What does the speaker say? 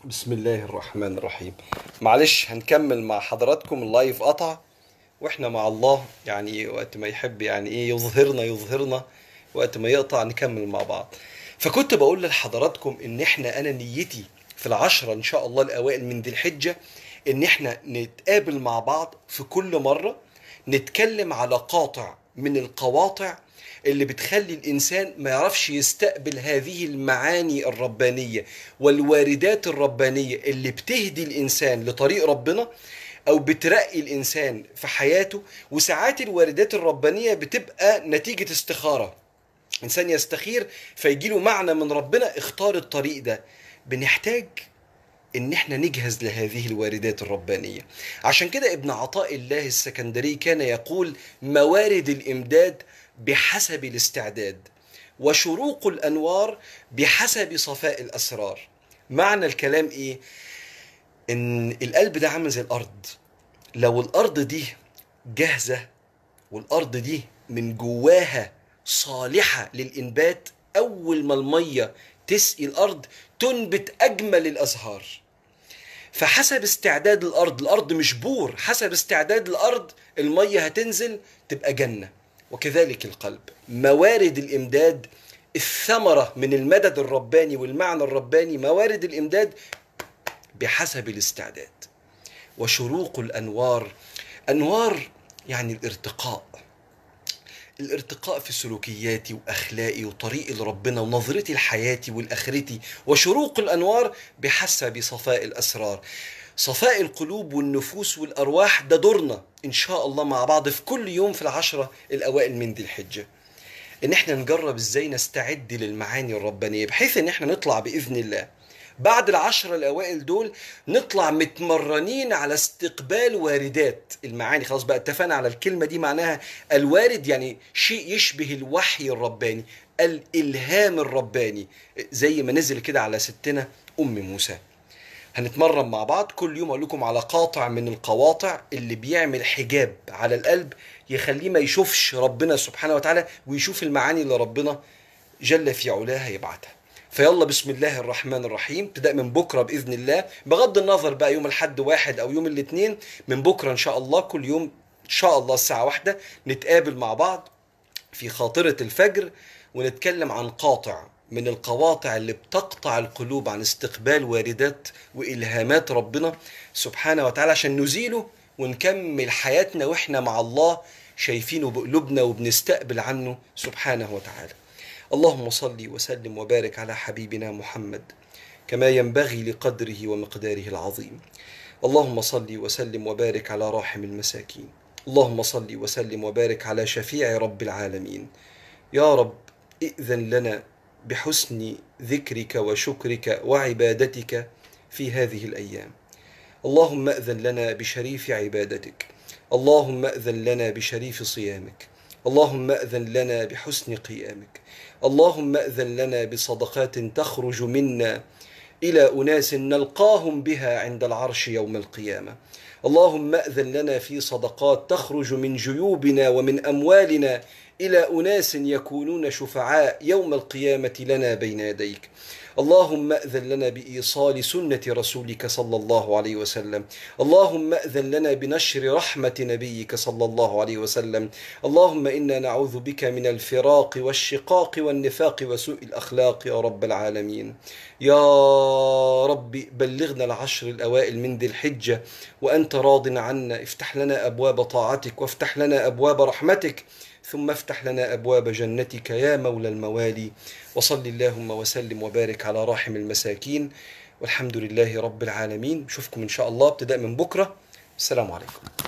بسم الله الرحمن الرحيم. معلش هنكمل مع حضراتكم، اللايف قطع واحنا مع الله، يعني وقت ما يحب يعني ايه يظهرنا وقت ما يقطع نكمل مع بعض. فكنت بقول لحضراتكم ان انا نيتي في العشرة ان شاء الله الاوائل من ذي الحجة ان احنا نتقابل مع بعض في كل مرة نتكلم على قاطع من القواطع اللي بتخلي الإنسان ما يعرفش يستقبل هذه المعاني الربانية والواردات الربانية اللي بتهدي الإنسان لطريق ربنا أو بترقي الإنسان في حياته. وساعات الواردات الربانية بتبقى نتيجة استخارة، إنسان يستخير فيجيله معنى من ربنا اختار الطريق ده. بنحتاج ان احنا نجهز لهذه الواردات الربانية. عشان كده ابن عطاء الله السكندري كان يقول: موارد الامداد بحسب الاستعداد، وشروق الانوار بحسب صفاء الاسرار. معنى الكلام ايه؟ ان القلب ده عامل زي الارض، لو الارض دي جاهزة والارض دي من جواها صالحة للانبات، اول ما المية تسقي الارض تنبت اجمل الازهار. فحسب استعداد الارض مش بور، حسب استعداد الارض المية هتنزل تبقى جنة. وكذلك القلب، موارد الامداد، الثمرة من المدد الرباني والمعنى الرباني، موارد الامداد بحسب الاستعداد. وشروق الانوار، انوار يعني الارتقاء في سلوكياتي واخلاقي وطريقي لربنا ونظرتي لحياتي والاخرتي. وشروق الانوار بحسب صفاء الاسرار، صفاء القلوب والنفوس والارواح. ده دورنا ان شاء الله مع بعض في كل يوم في العشرة الاوائل من ذي الحجة، ان احنا نجرب ازاي نستعد للمعاني الربانية، بحيث ان احنا نطلع باذن الله بعد العشرة الأوائل دول نطلع متمرنين على استقبال واردات المعاني. خلاص بقى اتفقنا على الكلمة دي، معناها الوارد يعني شيء يشبه الوحي الرباني، الإلهام الرباني، زي ما نزل كده على ستنا أم موسى. هنتمرن مع بعض كل يوم، أقول لكم على قاطع من القواطع اللي بيعمل حجاب على القلب يخليه ما يشوفش ربنا سبحانه وتعالى ويشوف المعاني اللي ربنا جل في علاه يبعتها. فيلا بسم الله الرحمن الرحيم. ابتداء من بكرة بإذن الله، بغض النظر بقى يوم الحد واحد أو يوم الاثنين، من بكرة إن شاء الله كل يوم إن شاء الله الساعة 1 نتقابل مع بعض في خاطرة الفجر ونتكلم عن قاطع من القواطع اللي بتقطع القلوب عن استقبال واردات وإلهامات ربنا سبحانه وتعالى، عشان نزيله ونكمل حياتنا وإحنا مع الله شايفينه بقلوبنا وبنستقبل عنه سبحانه وتعالى. اللهم صل وسلم وبارك على حبيبنا محمد كما ينبغي لقدره ومقداره العظيم. اللهم صل وسلم وبارك على راحم المساكين. اللهم صل وسلم وبارك على شفيع رب العالمين. يا رب ائذن لنا بحسن ذكرك وشكرك وعبادتك في هذه الأيام. اللهم أذن لنا بشريف عبادتك، اللهم أذن لنا بشريف صيامك، اللهم أذن لنا بحسن قيامك، اللهم أذن لنا بصدقات تخرج منا إلى أناس نلقاهم بها عند العرش يوم القيامة. اللهم أذن لنا في صدقات تخرج من جيوبنا ومن أموالنا إلى أناس يكونون شفعاء يوم القيامة لنا بين يديك. اللهم أذن لنا بإيصال سنة رسولك صلى الله عليه وسلم. اللهم أذن لنا بنشر رحمة نبيك صلى الله عليه وسلم. اللهم إنا نعوذ بك من الفراق والشقاق والنفاق وسوء الأخلاق يا رب العالمين. يا رب بلغنا العشر الأوائل من ذي الحجة وأنت راض عنا. افتح لنا أبواب طاعتك وافتح لنا أبواب رحمتك، ثم افتح لنا أبواب جنتك يا مولى الموالي. وصل اللهم وسلم وبارك على راحم المساكين، والحمد لله رب العالمين. نشوفكم إن شاء الله ابتداء من بكرة. السلام عليكم.